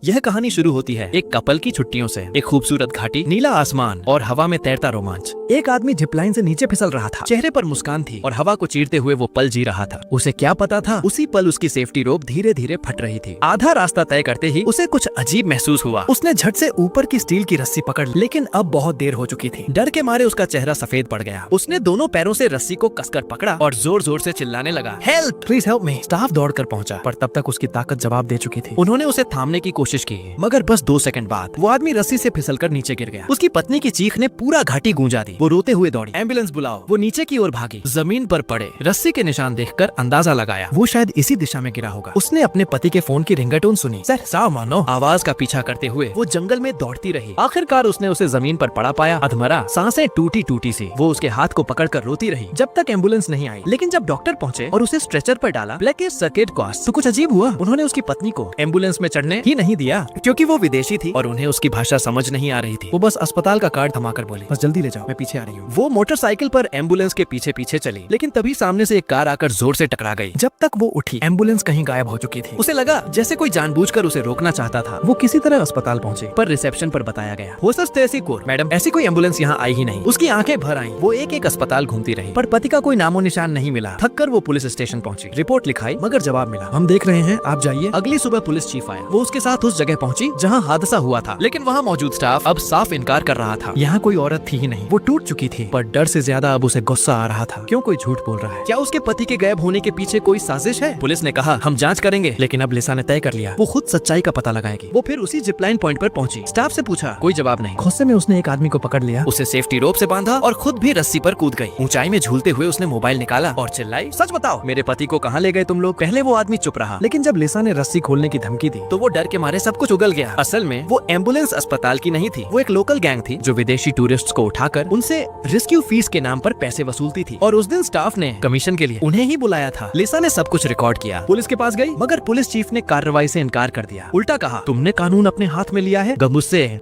यह कहानी शुरू होती है एक कपल की छुट्टियों से। एक खूबसूरत घाटी, नीला आसमान और हवा में तैरता रोमांच। एक आदमी जिपलाइन से नीचे फिसल रहा था, चेहरे पर मुस्कान थी और हवा को चीरते हुए वो पल जी रहा था। उसे क्या पता था, उसी पल उसकी सेफ्टी रोप धीरे धीरे फट रही थी। आधा रास्ता तय करते ही उसे कुछ अजीब महसूस हुआ। उसने झट से ऊपर की स्टील की रस्सी पकड़ ली, लेकिन अब बहुत देर हो चुकी थी। डर के मारे उसका चेहरा सफेद पड़ गया। उसने दोनों पैरों से रस्सी को कसकर पकड़ा और जोर जोर से चिल्लाने लगा, help, please help me. Staff दौड़कर पहुंचा, पर तब तक उसकी ताकत जवाब दे चुकी थी। उन्होंने उसे थामने की कोशिश की, मगर बस 2 सेकंड बाद वो आदमी रस्सी से फिसलकर नीचे गिर गया। उसकी पत्नी की चीख ने पूरा घाटी गूंजा दी। वो रोते हुए दौड़ी, एम्बुलेंस बुलाओ। वो नीचे की ओर भागी, जमीन पर पड़े रस्सी के निशान देखकर अंदाजा लगाया वो शायद इसी दिशा में गिरा होगा। उसने अपने पति के फोन की रिंगटोन सुनी। सर साव मानो। आवाज का पीछा करते हुए वो जंगल में दौड़ती रही। आखिरकार उसने उसे जमीन पर पड़ा पाया, अधमरा, सांसें टूटी टूटी सी। वो उसके हाथ को पकड़कर रोती रही जब तक एम्बुलेंस नहीं आई। लेकिन जब डॉक्टर पहुंचे और उसे स्ट्रेचर पर डाला, ब्लैक सर्किट कॉस्ट, तो कुछ अजीब हुआ। उन्होंने उसकी पत्नी को एम्बुलेंस में चढ़ने ही नहीं दिया, क्योंकि वो विदेशी थी और उन्हें उसकी भाषा समझ नहीं आ रही थी। वो बस अस्पताल का कार्ड थमाकर बोली, बस जल्दी ले जाओ, मैं पीछे आ रही हूँ। वो मोटरसाइकिल पर एम्बुलेंस के पीछे पीछे चली, लेकिन तभी सामने से एक कार आकर जोर से टकरा गई। जब तक वो उठी, एम्बुलेंस कहीं गायब हो चुकी थी। उसे लगा जैसे कोई जानबूझकर उसे रोकना चाहता था। वो किसी तरह अस्पताल पहुंची, पर रिसेप्शन पर बताया गया, हो स्टेसी कोर, मैडम ऐसी कोई एम्बुलेंस यहाँ आई ही नहीं। उसकी आंखें भर आईं। वो एक एक अस्पताल घूमती रही, पर पति का कोई नामो निशान नहीं मिला। थककर वो पुलिस स्टेशन पहुंची, रिपोर्ट लिखाई, मगर जवाब मिला, हम देख रहे हैं, आप जाइए। अगली सुबह पुलिस चीफ आया। वो उसके साथ उस जगह पहुंची जहां हादसा हुआ था, लेकिन वहां मौजूद स्टाफ अब साफ इनकार कर रहा था। यहाँ कोई औरत थी ही नहीं। वो टूट चुकी थी, पर डर से ज्यादा अब उसे गुस्सा आ रहा था। क्यों कोई झूठ बोल रहा है? क्या उसके पति के गायब होने के पीछे कोई साजिश है? पुलिस ने कहा, हम जांच करेंगे, लेकिन अब लिसा ने तय कर लिया, वो खुद सच्चाई का पता लगाएगी। वो फिर उसी जिपलाइन पॉइंट पर पहुंची। स्टाफ से पूछा, कोई जवाब नहीं। गुस्से में उसने एक आदमी को पकड़ लिया, उसे सेफ्टी रोप से बांधा और खुद भी रस्सी पर कूद गई। ऊंचाई में झूलते हुए उसने मोबाइल निकाला और चिल्लाई, सच बताओ, मेरे पति को कहाँ ले गए तुम लोग? पहले वो आदमी चुप रहा, लेकिन जब लिसा ने रस्सी खोलने की धमकी दी तो वो डर के मारे सब कुछ उगल गया। असल में वो एम्बुलेंस अस्पताल की नहीं थी, वो एक लोकल गैंग थी जो विदेशी टूरिस्ट्स को उठाकर उनसे रेस्क्यू फीस के नाम पर पैसे वसूलती थी। और उस दिन स्टाफ ने कमीशन के लिए उन्हें ही बुलाया था। लिसा ने सब कुछ रिकॉर्ड किया, पुलिस के पास गई, मगर पुलिस चीफ ने कार्रवाई से इनकार कर दिया। उल्टा कहा, तुमने कानून अपने हाथ में लिया है, गम मुझसे